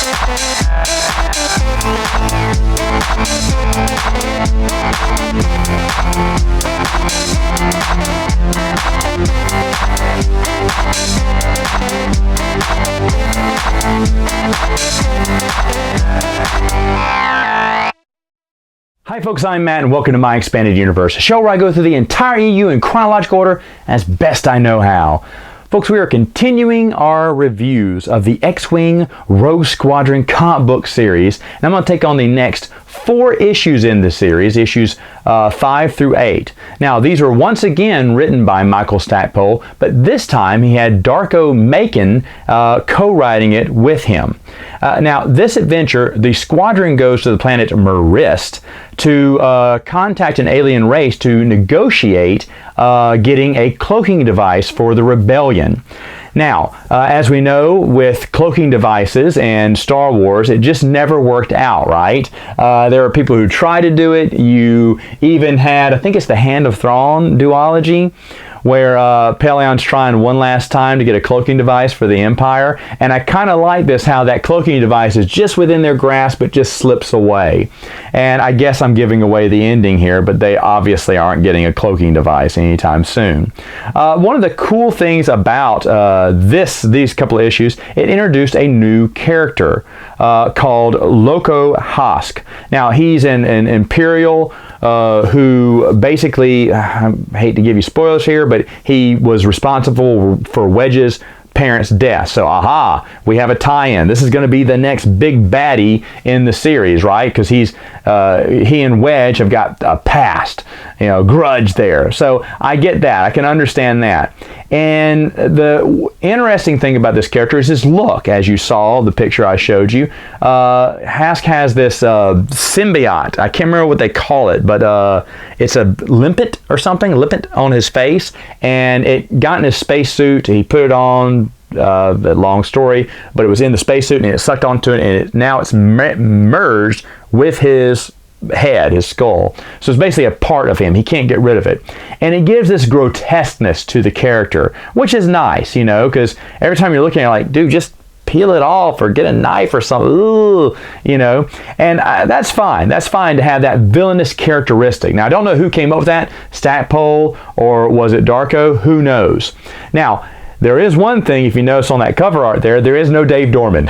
Hi folks, I'm Matt and welcome to My Expanded Universe, a show where I go through the entire EU in chronological order as best I know how. Folks, we are continuing our reviews of the X-wing Rogue Squadron comic book series, and I'm going to take on the next 4 issues in the series, issues 5 through 8. Now, these were once again written by Michael Stackpole, but this time he had Darko Macon co-writing it with him. Now, this adventure, the squadron goes to the planet Marist to contact an alien race to negotiate getting a cloaking device for the rebellion. Now, as we know, with cloaking devices and Star Wars, it just never worked out, right? There are people who try to do it. You even had, I think it's the Hand of Thrawn duology, where Paleon's trying one last time to get a cloaking device for the Empire. And I kind of like this, how that cloaking device is just within their grasp, but just slips away. And I guess I'm giving away the ending here, but they obviously aren't getting a cloaking device anytime soon. One of the cool things about these couple of issues, it introduced a new character called Loco Hask. Now, he's an Imperial who basically, I hate to give you spoilers here, but he was responsible for Wedge's parents' death. So, aha, we have a tie-in. This is going to be the next big baddie in the series, right? Because he and Wedge have got a past, grudge there. So I get that. I can understand that. And the interesting thing about this character is his look. As you saw the picture I showed you, Hask has this symbiote. I can't remember what they call it, but it's a limpet or something, limpet on his face, and it got in his spacesuit. He put it on. The long story, but it was in the spacesuit and it sucked onto it, and now it's merged with his head, his skull. So it's basically a part of him. He can't get rid of it. And it gives this grotesqueness to the character, which is nice, because every time you're looking at it, like, dude, just peel it off or get a knife or something, ooh, and that's fine. That's fine to have that villainous characteristic. Now, I don't know who came up with that, Stackpole or was it Darko? Who knows? Now, there is one thing, if you notice on that cover art there is no Dave Dorman.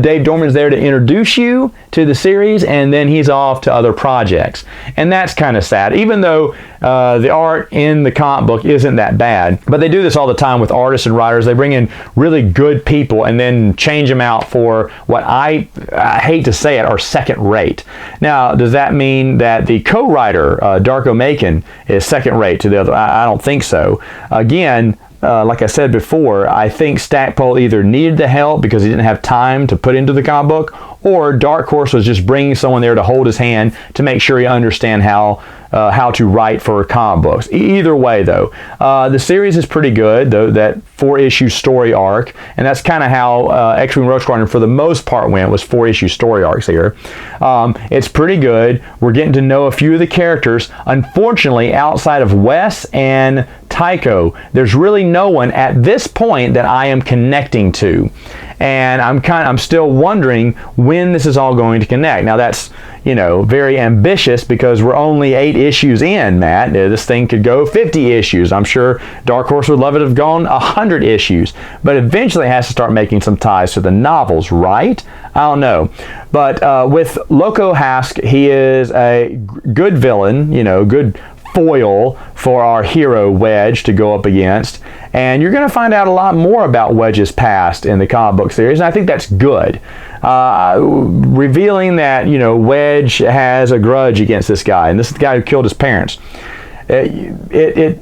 Dave Dorman's there to introduce you to the series, and then he's off to other projects. And that's kind of sad, even though the art in the comic book isn't that bad. But they do this all the time with artists and writers. They bring in really good people and then change them out for what I hate to say it, are second rate. Now, does that mean that the co-writer, Darko Macon, is second rate to the other? I don't think so. Again, like I said before, I think Stackpole either needed the help because he didn't have time to put into the comic book, or Dark Horse was just bringing someone there to hold his hand to make sure he understand how to write for comic books. Either way, though, the series is pretty good, though, that 4-issue story arc, and that's kind of how X-wing Rogue Squadron for the most part went, was 4-issue story arcs here. It's pretty good. We're getting to know a few of the characters. Unfortunately, outside of Wes and Tycho, there's really no one at this point that I am connecting to. And I'm still wondering when this is all going to connect. Now, that's, very ambitious because we're only 8 issues in, Matt. This thing could go 50 issues. I'm sure Dark Horse would love it to have gone 100 issues. But eventually it has to start making some ties to the novels, right? I don't know. But with Loco Hask, he is a good villain, good foil for our hero Wedge to go up against, and you're going to find out a lot more about Wedge's past in the comic book series, and I think that's good. Revealing that Wedge has a grudge against this guy, and this is the guy who killed his parents. It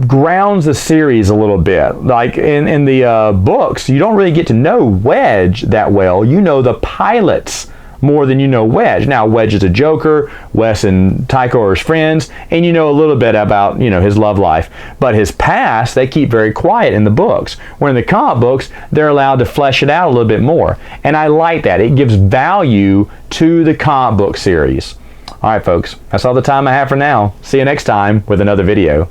grounds the series a little bit. Like in the books, you don't really get to know Wedge that well. You know the pilots more than you know Wedge. Now, Wedge is a joker, Wes and Tycho are his friends, and you know a little bit about, his love life. But his past, they keep very quiet in the books. Where in the comic books, they're allowed to flesh it out a little bit more. And I like that. It gives value to the comic book series. All right, folks, that's all the time I have for now. See you next time with another video.